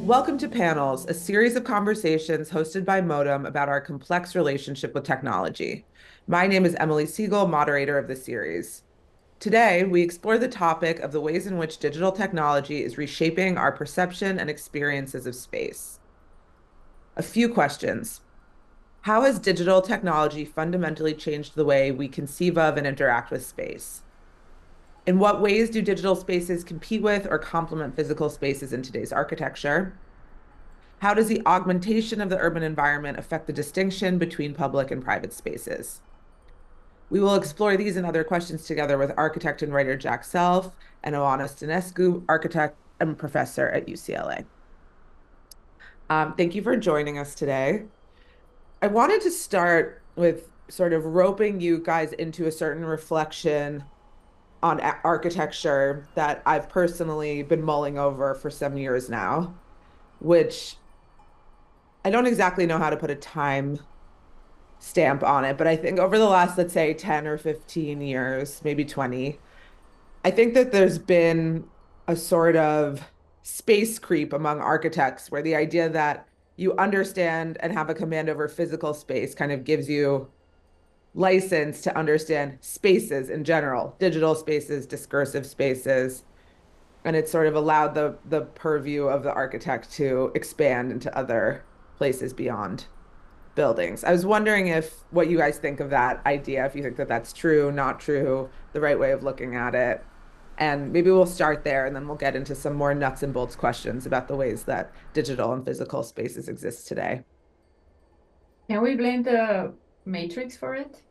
Welcome to Panels, a series of conversations hosted by Modem about our complex relationship with technology. My name is Emily Segal, moderator of the series. Today, we explore the topic of the ways in which digital technology is reshaping our perception and experiences of space. A few questions. How has digital technology fundamentally changed the way we conceive of and interact with space? In what ways do digital spaces compete with or complement physical spaces in today's architecture? How does the augmentation of the urban environment affect the distinction between public and private spaces? We will explore these and other questions together with architect and writer Jack Self and Oana Stănescu, architect and professor at UCLA. Thank you for joining us today. I wanted to start with sort of roping you guys into a certain reflection on architecture that I've personally been mulling over for some years now, which I don't exactly know how to put a time stamp on it, but I think over the last, let's say, 10 or 15 years, maybe 20, I think that there's been a sort of space creep among architects where the idea that you understand and have a command over physical space kind of gives you license to understand spaces in general, digital spaces, discursive spaces. And it sort of allowed the purview of the architect to expand into other places beyond buildings. I was wondering if what you guys think of that idea, if you think that that's true, not true, the right way of looking at it. And maybe we'll start there and then we'll get into some more nuts and bolts questions about the ways that digital and physical spaces exist today. Can we blame the Matrix for it?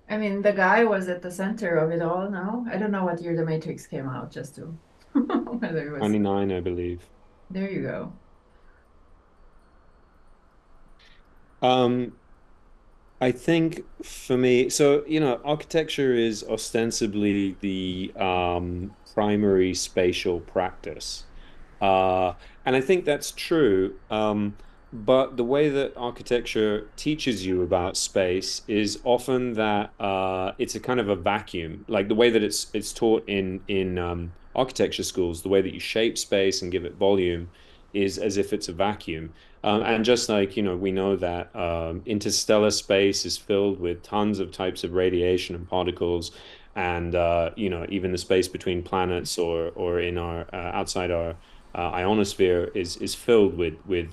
I mean, the guy was at the center of it all now. I don't know what year the Matrix came out, just to whether it was. 99, I believe. There you go. Um, I think for me, so architecture is ostensibly the primary spatial practice. And I think that's true. But the way that architecture teaches you about space is often that it's a kind of a vacuum. Like the way that it's taught in architecture schools, the way that you shape space and give it volume is as if it's a vacuum. And just like, we know that interstellar space is filled with tons of types of radiation and particles, and even the space between planets or in our outside our ionosphere is filled with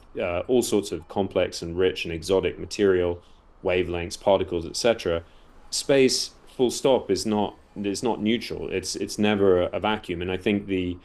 all sorts of complex and rich and exotic material, wavelengths, particles, etc. Space, full stop, is not neutral. It's never a vacuum, and I think the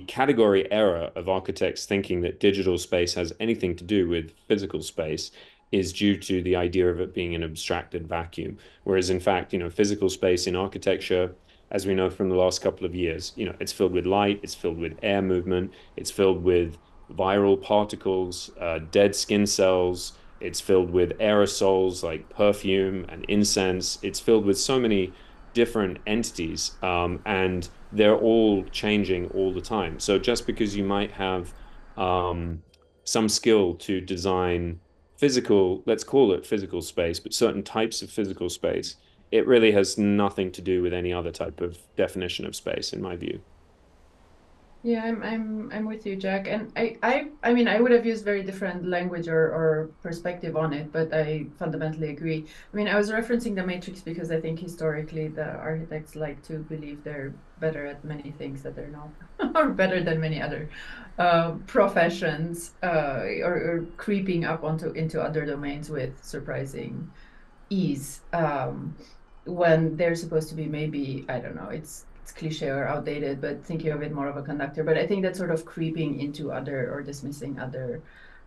category error of architects thinking that digital space has anything to do with physical space is due to the idea of it being an abstracted vacuum. Whereas in fact, physical space in architecture, as we know from the last couple of years, it's filled with light, it's filled with air movement, it's filled with viral particles, dead skin cells, it's filled with aerosols like perfume and incense. It's filled with so many different entities, and they're all changing all the time. So just because you might have some skill to design physical, let's call it physical space, but certain types of physical space, it really has nothing to do with any other type of definition of space, in my view. Yeah, I'm with you, Jack. And I mean, I would have used very different language or perspective on it, but I fundamentally agree. I mean, I was referencing the Matrix because I think historically the architects like to believe they're better at many things that they're not, or better than many other professions, or creeping up onto into other domains with surprising ease. When they're supposed to be maybe, I don't know, it's cliche or outdated, but thinking of it more of a conductor. But I think that sort of creeping into other or dismissing other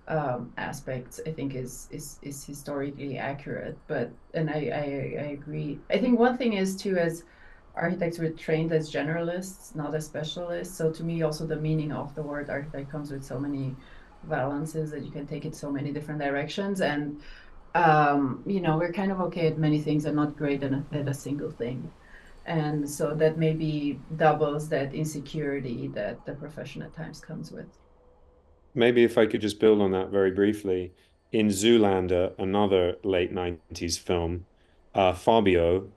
aspects, I think is historically accurate. But and I agree. I think one thing is too, as architects were trained as generalists, not as specialists. So to me, also the meaning of the word architect comes with so many valences that you can take it so many different directions. And we're kind of okay at many things and not great at a single thing. And so that maybe doubles that insecurity that the profession at times comes with. Maybe if I could just build on that very briefly. In Zoolander, another late 90s film, Fabio,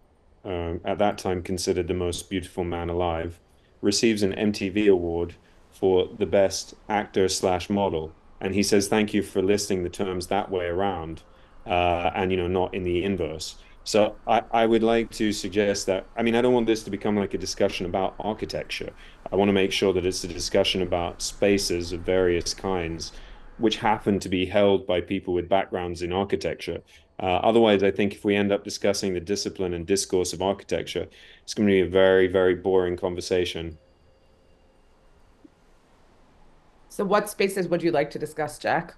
at that time considered the most beautiful man alive, receives an MTV award for the best actor slash model. And he says, thank you for listing the terms that way around, and not in the inverse. So I would like to suggest that, I mean, I don't want this to become like a discussion about architecture. I want to make sure that it's a discussion about spaces of various kinds, which happen to be held by people with backgrounds in architecture. Otherwise, I think if we end up discussing the discipline and discourse of architecture, it's going to be a very, very boring conversation. So what spaces would you like to discuss, Jack?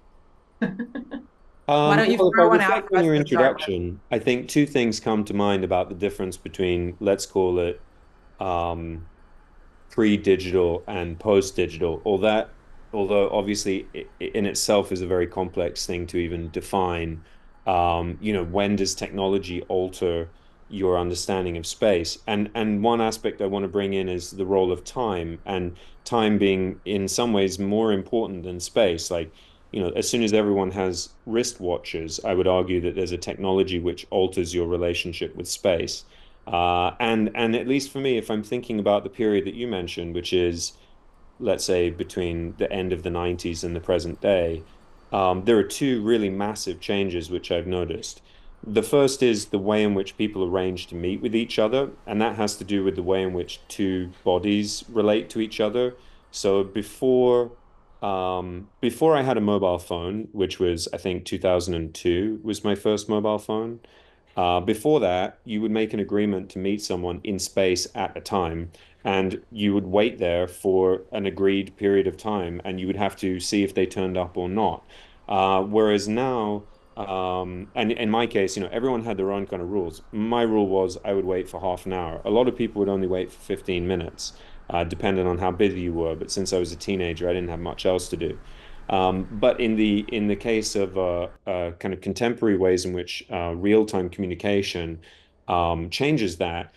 Why don't you Well, if I throw one out reflect for on us your to start with? introduction, I think two things come to mind about the difference between, let's call it, um, pre-digital and post-digital, although obviously in itself is a very complex thing to even define. When does technology alter your understanding of space? And one aspect I want to bring in is the role of time, and time being in some ways more important than space. Like, as soon as everyone has wristwatches, I would argue that there's a technology which alters your relationship with space. And at least for me, if I'm thinking about the period that you mentioned, which is, let's say, between the end of the 90s and the present day, there are two really massive changes which I've noticed. The first is the way in which people arrange to meet with each other, and that has to do with the way in which two bodies relate to each other. So before I had a mobile phone, which was, I think, 2002 was my first mobile phone. Before that, you would make an agreement to meet someone in space at a time, and you would wait there for an agreed period of time, and you would have to see if they turned up or not. Whereas now, and in my case, everyone had their own kind of rules. My rule was I would wait for half an hour. A lot of people would only wait for 15 minutes, depending on how busy you were. But since I was a teenager, I didn't have much else to do. But in the case of kind of contemporary ways in which real-time communication changes that,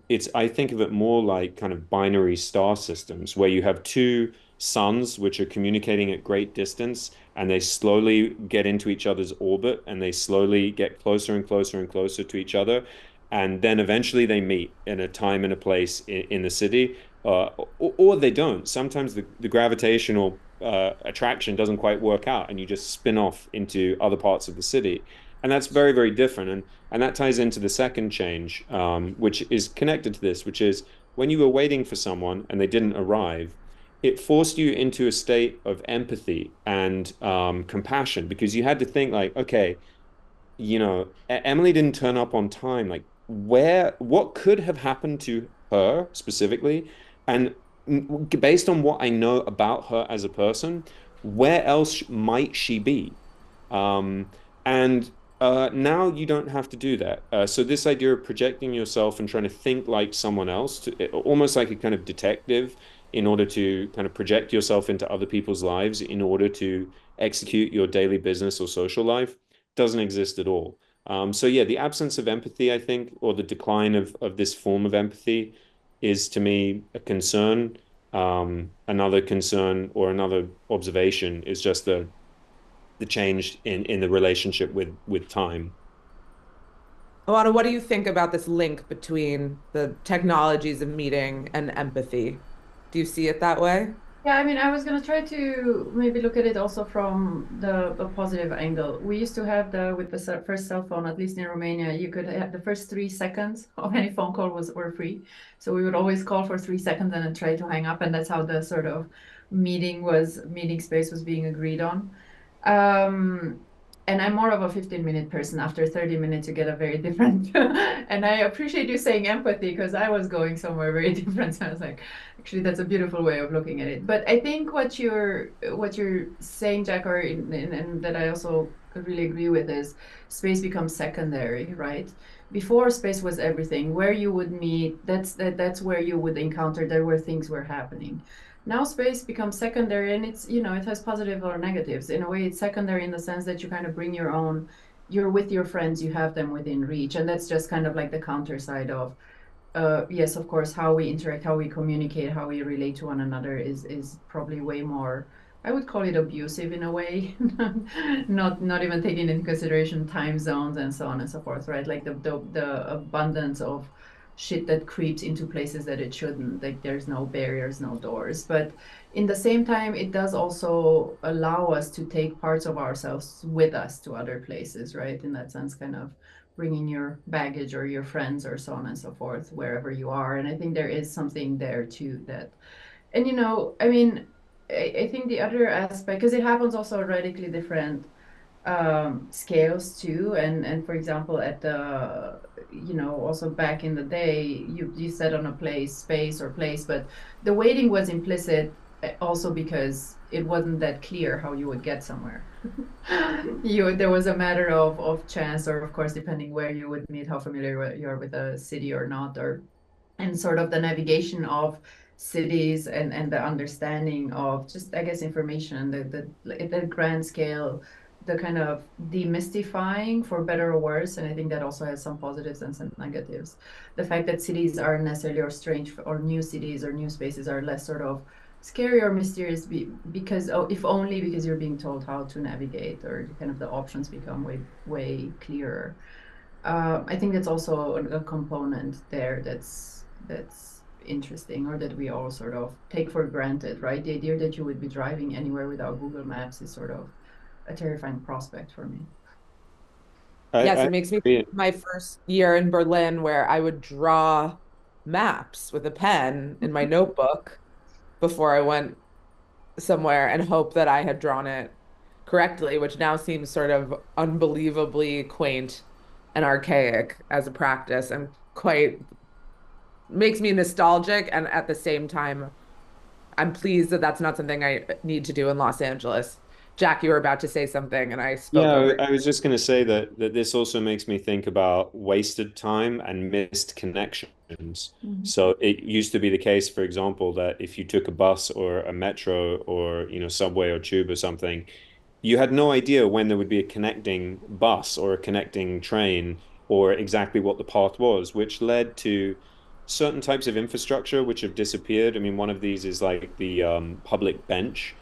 it's I think of it more like kind of binary star systems where you have two suns which are communicating at great distance, and they slowly get into each other's orbit, and they slowly get closer and closer and closer to each other, and then eventually they meet in a time and a place in the city, or they don't. Sometimes the gravitational attraction doesn't quite work out, and you just spin off into other parts of the city. And that's very, very different. And that ties into the second change, which is connected to this, which is when you were waiting for someone and they didn't arrive, it forced you into a state of empathy and compassion, because you had to think like, okay, Emily didn't turn up on time. Like, what could have happened to her specifically? And based on what I know about her as a person, where else might she be? And now you don't have to do that. So this idea of projecting yourself and trying to think like someone else, almost like a kind of detective, in order to kind of project yourself into other people's lives in order to execute your daily business or social life, doesn't exist at all. So yeah, the absence of empathy, I think, or the decline of this form of empathy is to me a concern. Another concern or another observation is just the change in the relationship with time. Oana, what do you think about this link between the technologies of meeting and empathy? Do you see it that way? Yeah, I mean, I was gonna try to maybe look at it also from the positive angle. We used to have with the first cell phone, at least in Romania, you could have the first 3 seconds of any phone call were free. So we would always call for 3 seconds and then try to hang up, and that's how the sort of meeting space was being agreed on. Um, and I'm more of a 15-minute person. After 30 minutes, you get a very different. And I appreciate you saying empathy, because I was going somewhere very different. So I was like, actually, that's a beautiful way of looking at it. But I think what you're saying, Jack, and that I also really agree with, is space becomes secondary, right? Before, space was everything. Where you would meet, that's where you would encounter. There were things were happening. Now space becomes secondary, and it has positive or negatives. In a way, it's secondary in the sense that you kind of bring your own. You're with your friends, you have them within reach, and that's just kind of like the counter side of, yes, of course, how we interact, how we communicate, how we relate to one another is probably way more. I would call it abusive in a way, not even taking into consideration time zones and so on and so forth, right? Like the abundance of shit that creeps into places that it shouldn't. Like there's no barriers, no doors. But in the same time, it does also allow us to take parts of ourselves with us to other places, right? In that sense, kind of bringing your baggage or your friends or so on and so forth wherever you are. And I think there is something there too that, and I mean, I think the other aspect, because it happens also at radically different scales too, and for example at the also back in the day, you said on a space or place, but the weighting was implicit also because it wasn't that clear how you would get somewhere. There was a matter of chance, or of course depending where you would meet, how familiar you are with a city or not, or and sort of the navigation of cities and the understanding of just, I guess, information, the grand scale, the kind of demystifying, for better or worse. And I think that also has some positives and some negatives. The fact that cities aren't necessarily, or strange, or new cities or new spaces are less sort of scary or mysterious because, oh, if only because you're being told how to navigate, or kind of the options become way clearer. I think that's also a component there that's interesting, or that we all sort of take for granted, right? The idea that you would be driving anywhere without Google Maps is sort of a terrifying prospect for me. Yes, I it makes me think agree. of my first year in Berlin where I would draw maps with a pen in my notebook before I went somewhere and hope that I had drawn it correctly, which now seems sort of unbelievably quaint and archaic as a practice and quite makes me nostalgic. And at the same time, I'm pleased that that's not something I need to do in Los Angeles. Jack, you were about to say something and I spoke Yeah, over I was just going to say that this also makes me think about wasted time and missed connections. Mhm. So it used to be the case, for example, that if you took a bus or a metro or subway or tube or something, you had no idea when there would be a connecting bus or a connecting train or exactly what the path was, which led to certain types of infrastructure which have disappeared. I mean, one of these is like the public bench.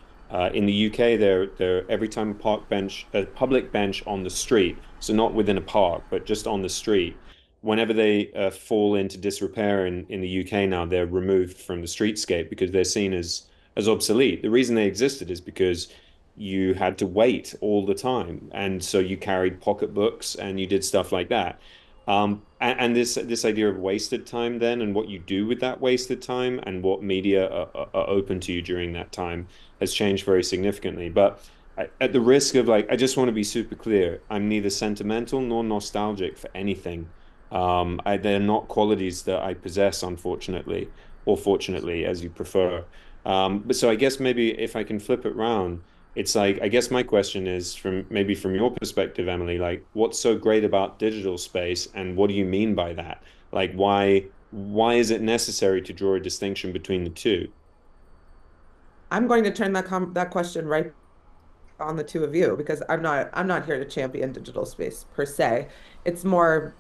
In the UK, they're every time a public bench on the street, so not within a park, but just on the street. Whenever they fall into disrepair in the UK now, they're removed from the streetscape because they're seen as obsolete. The reason they existed is because you had to wait all the time, and so you carried pocketbooks and you did stuff like that. And this idea of wasted time then, and what you do with that wasted time, and what media are open to you during that time has changed very significantly. But at the risk of I just want to be super clear. I'm neither sentimental nor nostalgic for anything. They're not qualities that I possess, unfortunately, or fortunately, as you prefer. But so I guess maybe if I can flip it round, it's like, I guess my question is from your perspective, Emily, like what's so great about digital space and what do you mean by that? Like why is it necessary to draw a distinction between the two? I'm going to turn that question right on the two of you because I'm not here to champion digital space per se. It's more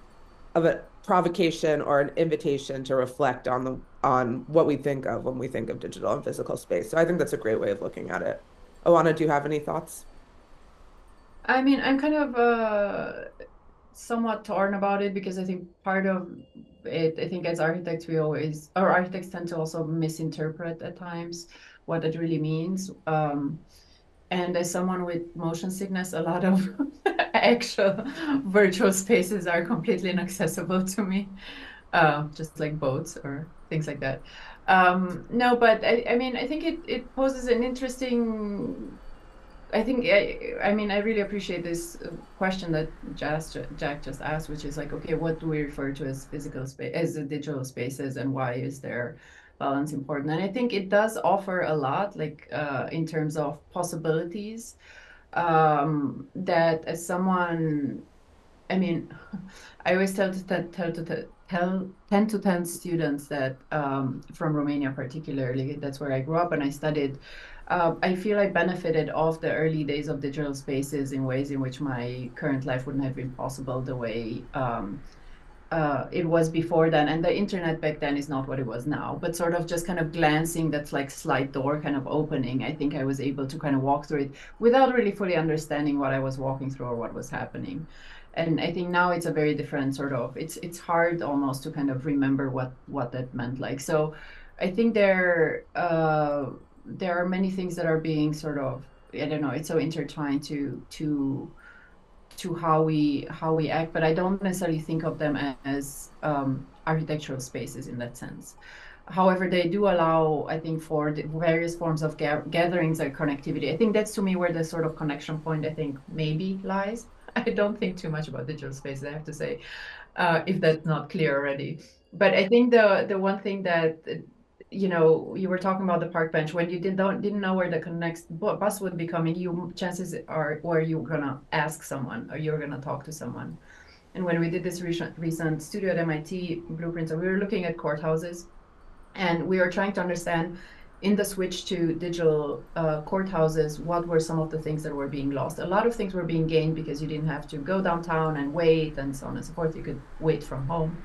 of a provocation or an invitation to reflect on what we think of when we think of digital and physical space. So I think that's a great way of looking at it. Oana, do you have any thoughts? I mean, I'm kind of somewhat torn about it, because I think part of it, I think as architects, or architects tend to also misinterpret at times what it really means. And as someone with motion sickness, a lot of actual virtual spaces are completely inaccessible to me, just like boats or things like that. No, but I mean, I think it poses an interesting. I think I mean, I really appreciate this question that Jack just asked, which is like, okay, what do we refer to as physical space, as the digital spaces, and why is their balance important? And I think it does offer a lot, like in terms of possibilities. That as someone, I mean, I always tend to tell students that from Romania particularly, that's where I grew up and I studied. I feel I benefited off the early days of digital spaces in ways in which my current life wouldn't have been possible, the way it was before then, and the internet back then is not what it was now, but sort of just kind of glancing that like slight door kind of opening, I think I was able to kind of walk through it without really fully understanding what I was walking through or what was happening. And I think now it's a very different sort of, it's hard almost to kind of remember what that meant like. So I think there are many things that are being sort of, I don't know, it's so intertwined to how we act, but I don't necessarily think of them as architectural spaces in that sense. However, they do allow, I think, for the various forms of gatherings and connectivity. I think that's to me where the sort of connection point, I think, maybe lies. I don't think too much about digital spaces, I have to say, if that's not clear already. But I think the one thing that you were talking about the park bench when you didn't know where the next bus would be coming. You chances are where you're gonna ask someone or you're gonna talk to someone. And when we did this recent studio at MIT blueprints, we were looking at courthouses, and we were trying to understand in the switch to digital courthouses, what were some of the things that were being lost? A lot of things were being gained because you didn't have to go downtown and wait and so on and so forth. You could wait from home.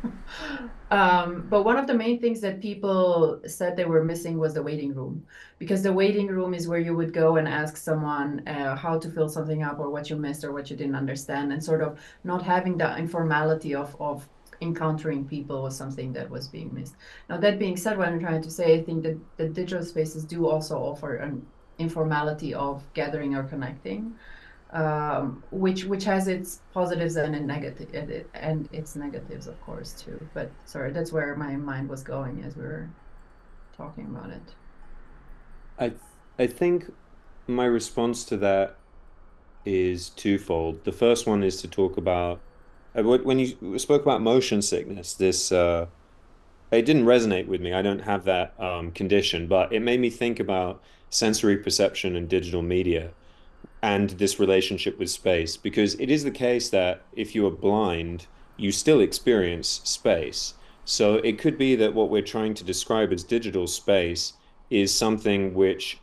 But one of the main things that people said they were missing was the waiting room, because the waiting room is where you would go and ask someone how to fill something up or what you missed or what you didn't understand, and sort of not having the informality of encountering people was something that was being missed. Now, that being said, what I'm trying to say, I think that the digital spaces do also offer an informality of gathering or connecting, which has its positives and its negatives, of course, too. But sorry, that's where my mind was going as we were talking about it. I I think my response to that is twofold. The first one is to talk about when you spoke about motion sickness, this it didn't resonate with me. I don't have that condition, but it made me think about sensory perception and digital media and this relationship with space, because it is the case that if you are blind, you still experience space. So it could be that what we're trying to describe as digital space is something which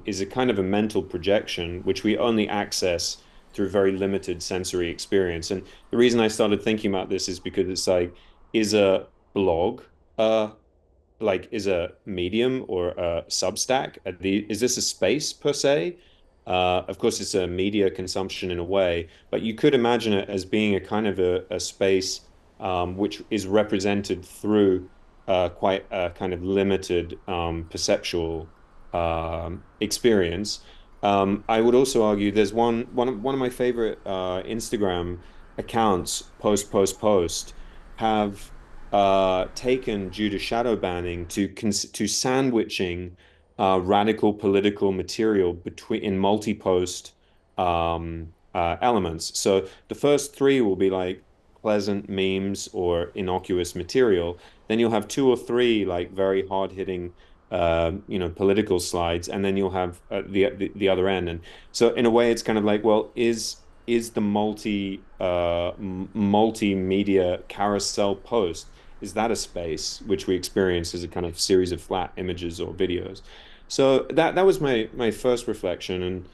is a kind of a mental projection, which we only access through very limited sensory experience. And the reason I started thinking about this is because it's like, is a blog uh, is a medium or a Substack? Is this a space per se? Of course, it's a media consumption in a way, but you could imagine it as being a kind of a space which is represented through quite a kind of limited perceptual experience. I would also argue there's one of my favorite Instagram accounts, post, have taken due to shadow banning to sandwiching radical political material between in multi-post elements. So the first three will be like pleasant memes or innocuous material. Then you'll have two or three like very hard-hitting political slides, and then you'll have the other end. And so in a way, it's kind of like, well, is the multimedia carousel post, is that a space which we experience as a kind of series of flat images or videos? So that was my first reflection. And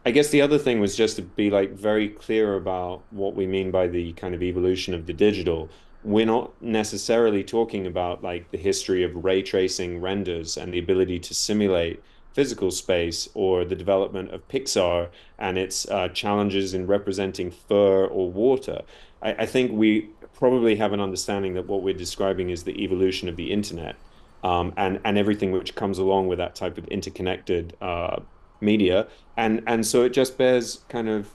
I guess the other thing was just to be like very clear about what we mean by the kind of evolution of the digital. We're not necessarily talking about like the history of ray tracing renders and the ability to simulate physical space, or the development of Pixar and its challenges in representing fur or water. I think we probably have an understanding that what we're describing is the evolution of the internet, and everything which comes along with that type of interconnected media. And so it just bears kind of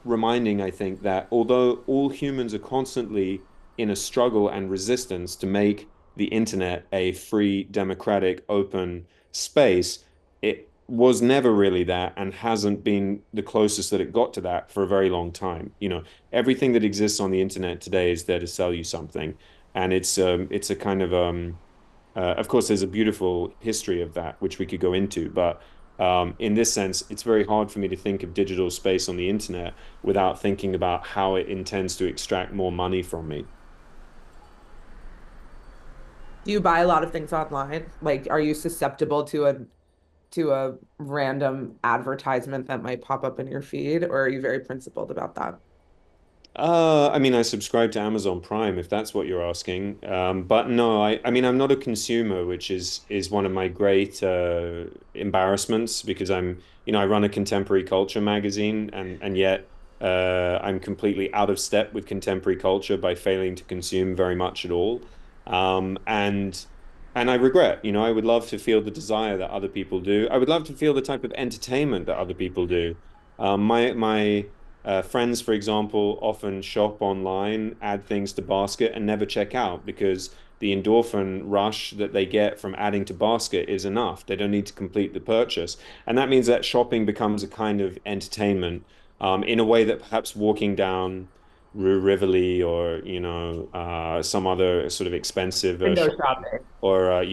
reminding, I think, that although all humans are constantly in a struggle and resistance to make the internet a free, democratic, open space, it was never really that and hasn't been the closest that it got to that for a very long time. Everything that exists on the internet today is there to sell you something. And it's a kind of course, there's a beautiful history of that, which we could go into, but in this sense, it's very hard for me to think of digital space on the internet without thinking about how it intends to extract more money from me. Do you buy a lot of things online? Like, are you susceptible to a random advertisement that might pop up in your feed, or are you very principled about that? I mean, I subscribe to Amazon Prime if that's what you're asking. But no, I mean, I'm not a consumer, which is one of my great embarrassments because I run a contemporary culture magazine, and yet I'm completely out of step with contemporary culture by failing to consume very much at all. Um, and and I regret, I would love to feel the desire that other people do. I would love to feel the type of entertainment that other people do. My friends, for example, often shop online, add things to basket, and never check out because the endorphin rush that they get from adding to basket is enough. They don't need to complete the purchase. And that means that shopping becomes a kind of entertainment, in a way that perhaps walking down Rue Rivoli or, some other sort of expensive Window shopping shopping. or,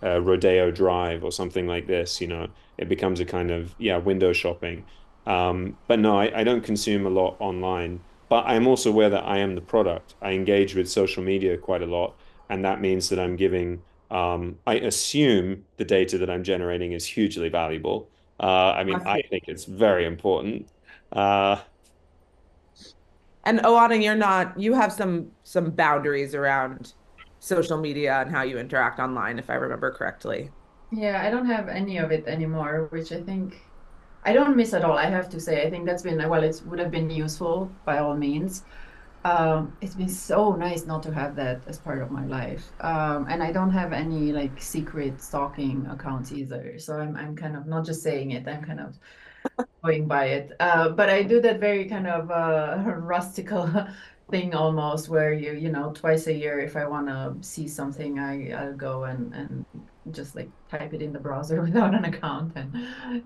Rodeo Drive or something like this, it becomes a kind of, yeah, window shopping. But no, I don't consume a lot online, but I'm also aware that I am the product. I engage with social media quite a lot, and that means that I'm giving, I assume the data that I'm generating is hugely valuable. I mean, Must I be. think it's very important. Uh, And Oana, you have some boundaries around social media and how you interact online, if I remember correctly. Yeah, I don't have any of it anymore, which I think I don't miss at all, I have to say. I think that's been, well, it would have been useful by all means. It's been so nice not to have that as part of my life. And I don't have any like secret stalking accounts either. So I'm kind of not just saying it, I'm kind of going by it. But I do that very kind of rustical thing almost where twice a year, if I want to see something, I'll go and just like type it in the browser without an account and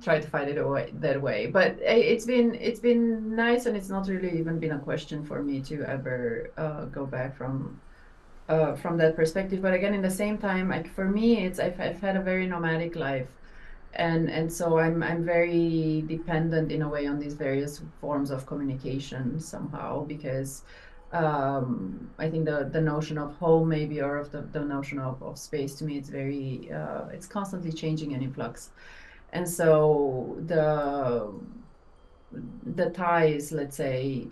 try to find it away that way. But it's been nice, and it's not really even been a question for me to ever go back from that perspective. But again, in the same time, like for me, I've had a very nomadic life, and so I'm very dependent in a way on these various forms of communication somehow, because I think the notion of home maybe, or of the notion of space, to me it's very it's constantly changing and in flux. And so the ties, let's say,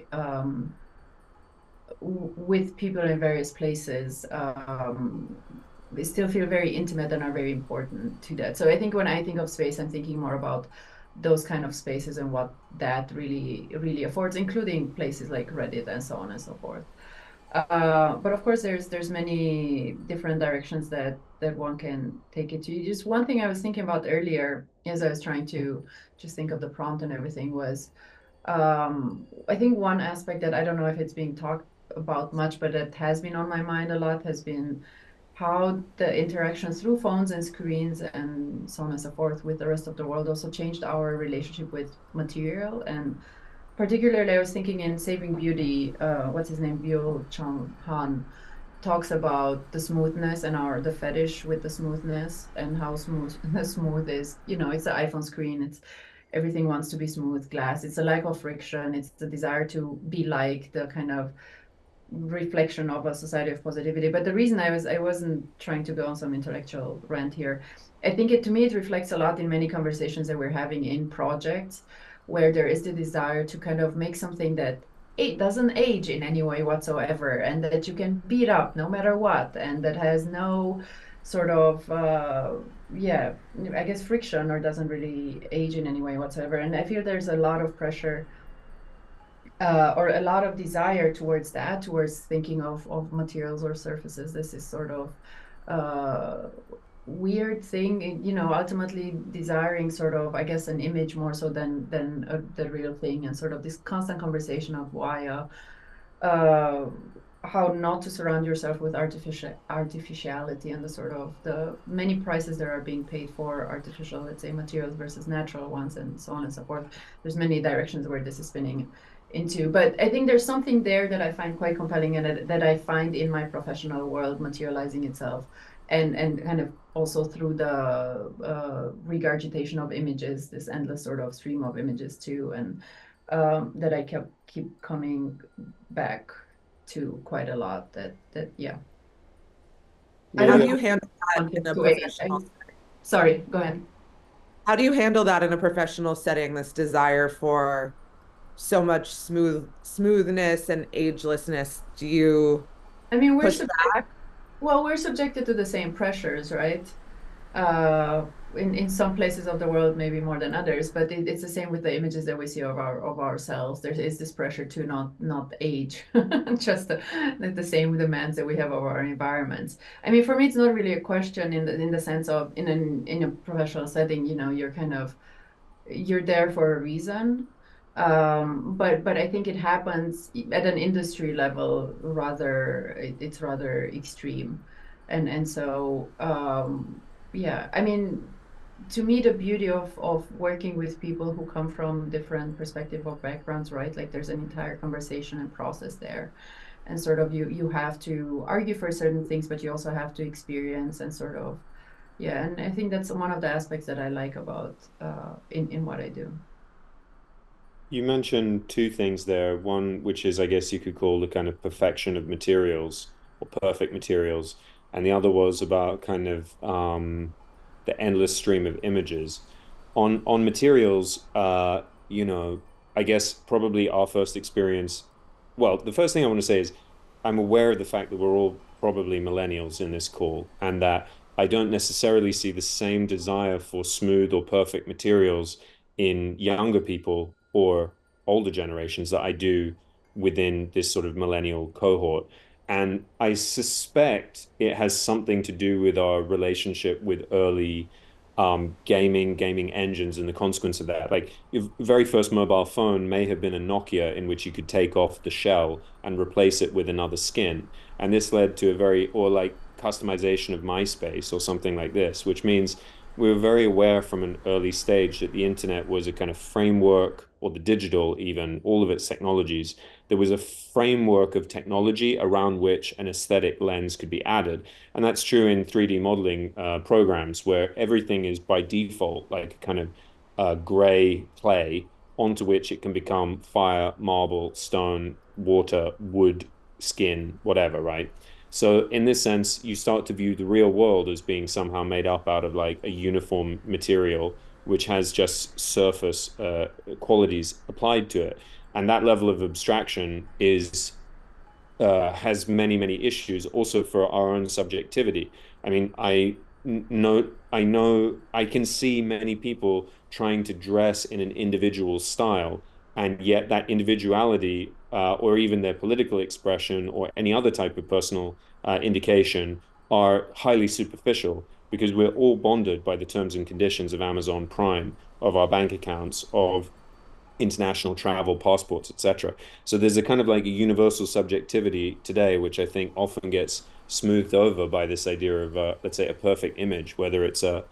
with people in various places, they still feel very intimate and are very important to that. So I think when I think of space, I'm thinking more about those kind of spaces and what that really really affords, including places like Reddit and so on and so forth. But of course, there's many different directions that one can take it to. Just one thing I was thinking about earlier, as I was trying to just think of the prompt and everything, was I think one aspect that I don't know if it's being talked about much, but it has been on my mind a lot, has been how the interactions through phones and screens and so on and so forth with the rest of the world also changed our relationship with material. And particularly, I was thinking in Saving Beauty, what's his name, Bio Chang Han, talks about the smoothness and the fetish with the smoothness, and how smooth the smooth is. It's the iPhone screen. It's everything wants to be smooth glass. It's a lack of friction. It's the desire to be like the kind of reflection of a society of positivity. But the reason I wasn't trying to go on some intellectual rant here. I think to me it reflects a lot in many conversations that we're having in projects, where there is the desire to kind of make something that it doesn't age in any way whatsoever, and that you can beat up no matter what, and that has no sort of yeah, I guess friction, or doesn't really age in any way whatsoever. And I feel there's a lot of pressure, or a lot of desire towards that, towards thinking of materials or surfaces. This is sort of weird thing, ultimately desiring sort of, I guess, an image more so than the real thing, and sort of this constant conversation of why uh, how not to surround yourself with artificiality, and the sort of the many prices that are being paid for artificial, let's say, materials versus natural ones, and so on and so forth. There's many directions where this is spinning into, but I think there's something there that I find quite compelling, and that I find in my professional world materializing itself, and kind of also through the regurgitation of images, this endless sort of stream of images too, and that I keep coming back to quite a lot. That yeah, I How don't do Yeah. you know. handle that in a professional? Sorry, go ahead. How do you handle that in a professional setting, this desire for so much smoothness and agelessness. Do you I mean, push back? we're subjected to the same pressures, right? uh, in some places of the world, maybe more than others, but it's the same with the images that we see of ourselves. There is this pressure to not age, just the same demands that we have of our environments. I mean, for me, it's not really a question in the sense of in a professional setting. You know, you're there for a reason. But I think it happens at an industry level rather it's rather extreme, and so yeah, I mean, to me the beauty of working with people who come from different perspective or backgrounds, right? Like there's an entire conversation and process there, and sort of you have to argue for certain things, but you also have to experience and sort of yeah, and I think that's one of the aspects that I like about in what I do. You mentioned two things there. One, which is, I guess you could call the kind of perfection of materials or perfect materials, and the other was about kind of the endless stream of images. On materials, I guess probably our first experience. Well, the first thing I want to say is I'm aware of the fact that we're all probably millennials in this call, and that I don't necessarily see the same desire for smooth or perfect materials in younger people or older generations that I do within this sort of millennial cohort. And I suspect it has something to do with our relationship with early gaming engines and the consequence of that. Like your very first mobile phone may have been a Nokia in which you could take off the shell and replace it with another skin. And this led to a very, or like customization of MySpace or something like this, which means we were very aware from an early stage that the internet was a kind of framework, or the digital, even all of its technologies. There was a framework of technology around which an aesthetic lens could be added. And that's true in 3D modeling programs where everything is by default like kind of gray clay onto which it can become fire, marble, stone, water, wood, skin, whatever, right? So in this sense, you start to view the real world as being somehow made up out of like a uniform material, which has just surface qualities applied to it. And that level of abstraction is has many issues also for our own subjectivity. I mean, I can see many people trying to dress in an individual style, and yet that individuality, or even their political expression or any other type of personal indication, are highly superficial because we're all bonded by the terms and conditions of Amazon Prime, of our bank accounts, of international travel, passports, etc. So there's a kind of like a universal subjectivity today, which I think often gets smoothed over by this idea of, let's say, a perfect image, whether it's a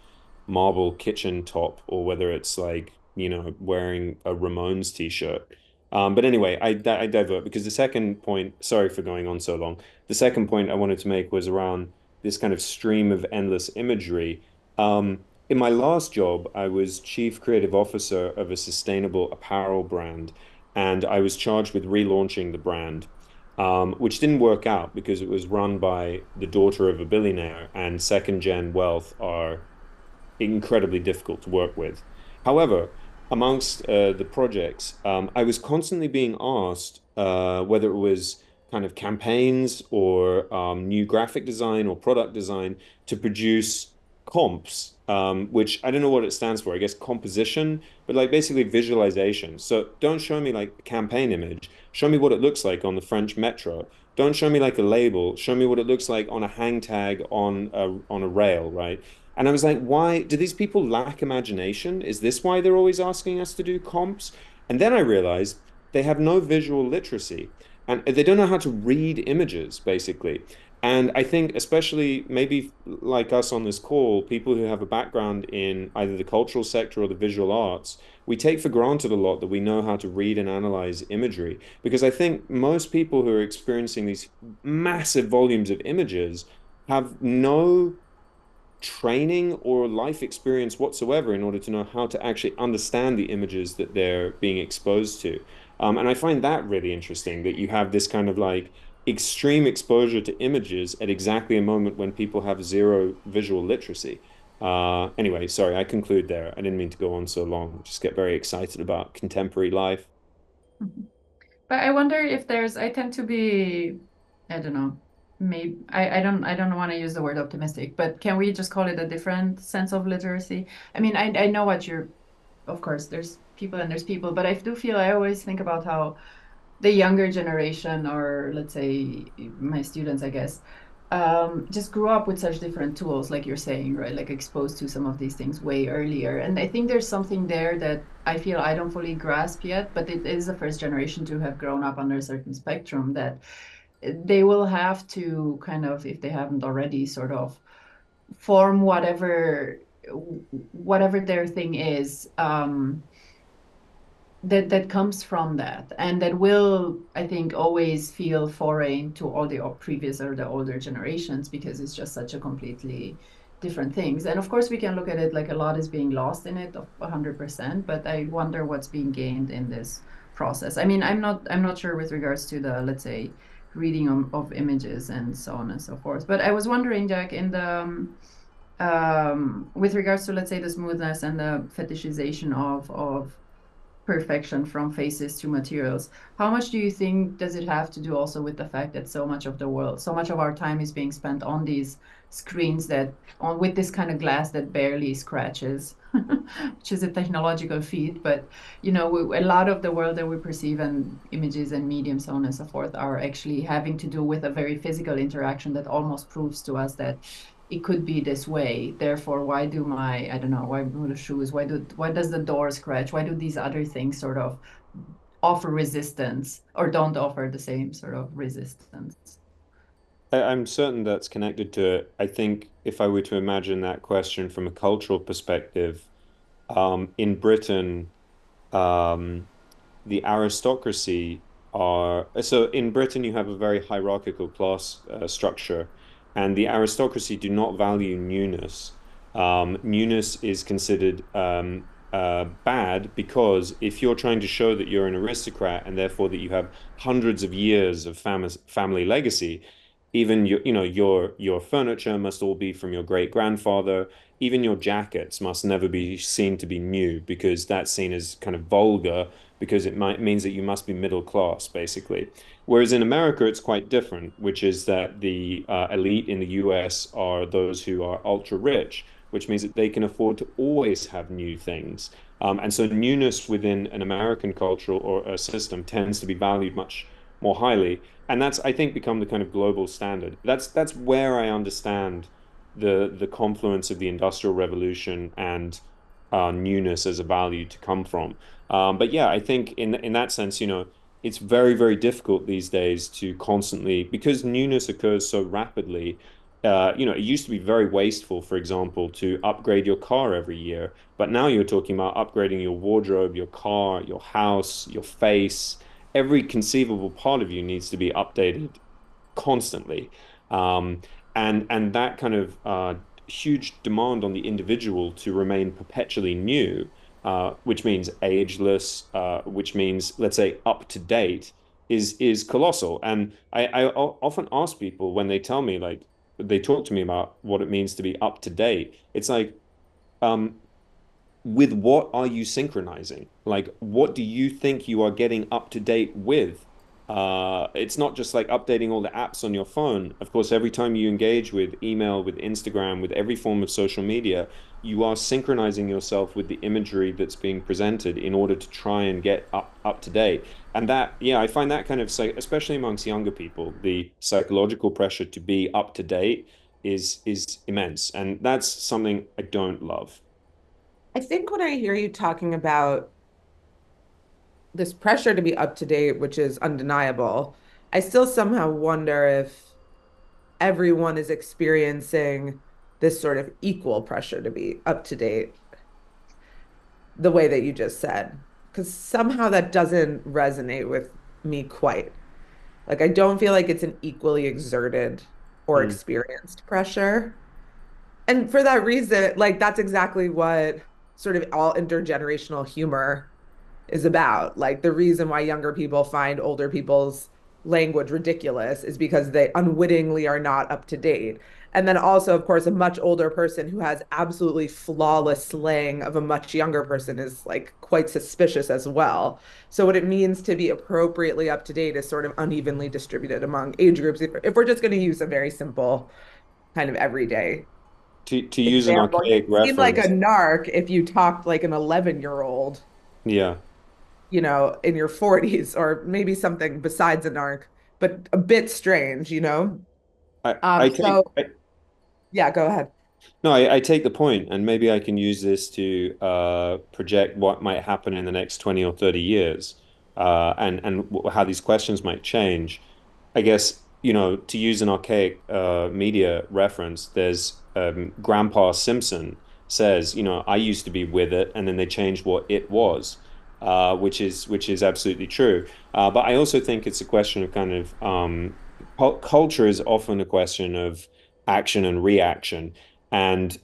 marble kitchen top or whether it's like, wearing a Ramones t-shirt. But anyway, I divert because the second point, sorry for going on so long. The second point I wanted to make was around this kind of stream of endless imagery. In my last job, I was chief creative officer of a sustainable apparel brand, and I was charged with relaunching the brand, which didn't work out because it was run by the daughter of a billionaire, and second gen wealth are incredibly difficult to work with. However, amongst the projects, I was constantly being asked whether it was kind of campaigns or new graphic design or product design to produce comps, which I don't know what it stands for. I guess composition, but like basically visualization. So don't show me like a campaign image. Show me what it looks like on the French metro. Don't show me like a label. Show me what it looks like on a hang tag on a rail, right? And I was like, why do these people lack imagination? Is this why they're always asking us to do comps? And then I realized they have no visual literacy and they don't know how to read images, basically. And I think, especially maybe like us on this call, people who have a background in either the cultural sector or the visual arts, we take for granted a lot that we know how to read and analyze imagery. Because I think most people who are experiencing these massive volumes of images have no training or life experience whatsoever in order to know how to actually understand the images that they're being exposed to. And I find that really interesting that you have this kind of like extreme exposure to images at exactly a moment when people have zero visual literacy. Anyway, sorry, I conclude there. I didn't mean to go on so long. Just get very excited about contemporary life. Mhm. But I wonder if there's, I tend to be, I don't know, maybe I don't want to use the word optimistic, but can we just call it a different sense of literacy? I mean, I know what you're, of course, there's people and there's people, but I do feel I always think about how the younger generation, or let's say my students, I guess, just grew up with such different tools, like you're saying, right? Like exposed to some of these things way earlier. And I think there's something there that I feel I don't fully grasp yet, but it is the first generation to have grown up under a certain spectrum that they will have to kind of, if they haven't already, sort of form whatever their thing is. That comes from that, and that will, I think, always feel foreign to all the previous or the older generations, because it's just such a completely different things. And of course we can look at it like a lot is being lost in it of 100%, but I wonder what's being gained in this process. I mean, I'm not sure with regards to the, let's say, reading of images and so on and so forth, but I was wondering, Jack, in the with regards to, let's say, the smoothness and the fetishization of perfection from faces to materials. How much do you think does it have to do also with the fact that so much of the world, so much of our time is being spent on these screens that on with this kind of glass that barely scratches, which is a technological feat, but a lot of the world that we perceive and images and mediums, so on and so forth, are actually having to do with a very physical interaction that almost proves to us that it could be this way. Therefore, why do I don't know, why do the shoes, why does the door scratch? Why do these other things sort of offer resistance or don't offer the same sort of resistance? I'm certain that's connected to it. I think if I were to imagine that question from a cultural perspective, in Britain, um, the aristocracy are so in Britain you have a very hierarchical class structure, and the aristocracy do not value newness. Newness is considered bad because if you're trying to show that you're an aristocrat and therefore that you have hundreds of years of family legacy, even your furniture must all be from your great grandfather. Even your jackets must never be seen to be new because that's seen as kind of vulgar because it means that you must be middle class, basically. Whereas in America, it's quite different, which is that the elite in the US are those who are ultra rich, which means that they can afford to always have new things. And so newness within an American cultural or a system tends to be valued much more highly. And that's, I think, become the kind of global standard. That's where I understand the confluence of the Industrial Revolution and newness as a value to come from. But yeah, I think in that sense, it's very, very difficult these days to constantly, because newness occurs so rapidly. It used to be very wasteful, for example, to upgrade your car every year, but now you're talking about upgrading your wardrobe, your car, your house, your face. Every conceivable part of you needs to be updated constantly. Um, and that kind of huge demand on the individual to remain perpetually new, which means ageless, which means, let's say, up to date, is colossal. And I often ask people when they tell me, like, they talk to me about what it means to be up to date. It's like, um, with what are you synchronizing? Like, what do you think you are getting up to date with? It's not just like updating all the apps on your phone. Of course, every time you engage with email, with Instagram, with every form of social media, you are synchronizing yourself with the imagery that's being presented in order to try and get up to date. And that, yeah, I find that kind of, especially amongst younger people, the psychological pressure to be up to date is immense, and that's something I don't love. I think when I hear you talking about this pressure to be up to date, which is undeniable, I still somehow wonder if everyone is experiencing this sort of equal pressure to be up to date, the way that you just said. Because somehow that doesn't resonate with me quite. Like, I don't feel like it's an equally exerted or Mm, experienced pressure. And for that reason, like, that's exactly what sort of all intergenerational humor is about. Like, the reason why younger people find older people's language ridiculous is because they unwittingly are not up to date. And then also, of course, a much older person who has absolutely flawless slang of a much younger person is like quite suspicious as well. So what it means to be appropriately up to date is sort of unevenly distributed among age groups. If we're just going to use a very simple kind of everyday To use an example, archaic you seem like a reference, narc if you talked like an 11-year-old, yeah. in your 40s, or maybe something besides a narc, but a bit strange, you know? I So take I, yeah, go ahead. no, I take the point, and maybe I can use this to project what might happen in the next 20 or 30 years, and how these questions might change. I guess, to use an archaic media reference, there's Grandpa Simpson says, I used to be with it, and then they changed what it was, which is absolutely true. But I also think it's a question of kind of culture is often a question of action and reaction. And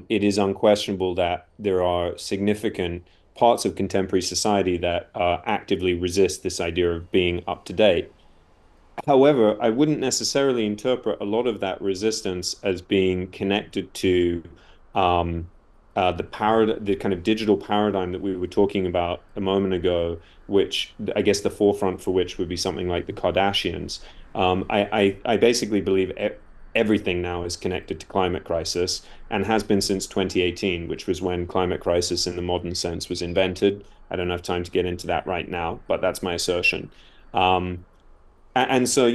it is unquestionable that there are significant parts of contemporary society that actively resist this idea of being up to date. However, I wouldn't necessarily interpret a lot of that resistance as being connected to um, the kind of digital paradigm that we were talking about a moment ago, which I guess the forefront for which would be something like the Kardashians. I basically believe everything now is connected to climate crisis and has been since 2018, which was when climate crisis in the modern sense was invented. I don't have time to get into that right now, but that's my assertion. Um, and so,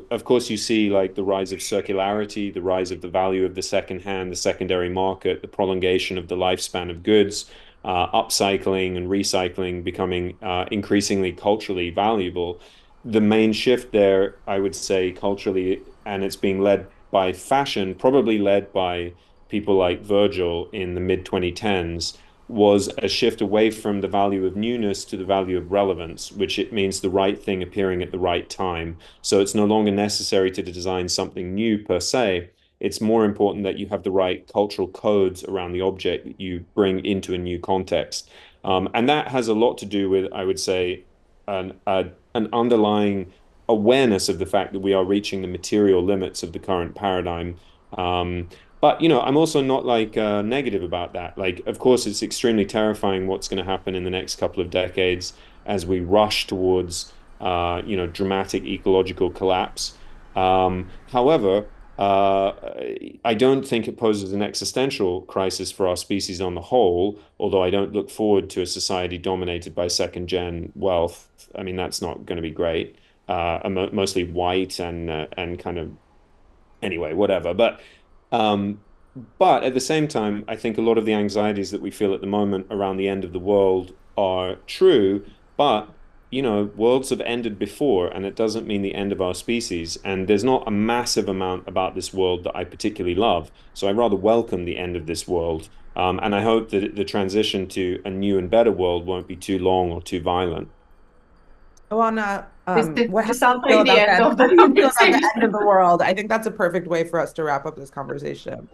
of course, you see like the rise of circularity, the rise of the value of the second hand, the secondary market, the prolongation of the lifespan of goods, upcycling and recycling becoming increasingly culturally valuable. The main shift there, I would say, culturally, and it's being led by fashion, probably led by people like Virgil in the mid 2010s, was a shift away from the value of newness to the value of relevance, which it means the right thing appearing at the right time. So it's no longer necessary to design something new per se. It's more important that you have the right cultural codes around the object that you bring into a new context. And that has a lot to do with, I would say, an underlying awareness of the fact that we are reaching the material limits of the current paradigm. But I'm also not like negative about that. Like, of course, it's extremely terrifying what's going to happen in the next couple of decades as we rush towards dramatic ecological collapse. However, I don't think it poses an existential crisis for our species on the whole, although I don't look forward to a society dominated by second gen wealth. I mean, that's not going to be great. Mostly white and kind of anyway, whatever. Um, but at the same time, I think a lot of the anxieties that we feel at the moment around the end of the world are true, but worlds have ended before, and it doesn't mean the end of our species. And there's not a massive amount about this world that I particularly love. So I rather welcome the end of this world. And I hope that the transition to a new and better world won't be too long or too violent. Oana, how This do you sounds feel like the about end that? of How the do you feel about the end conversation. of the world? I think that's a perfect way for us to wrap up this conversation.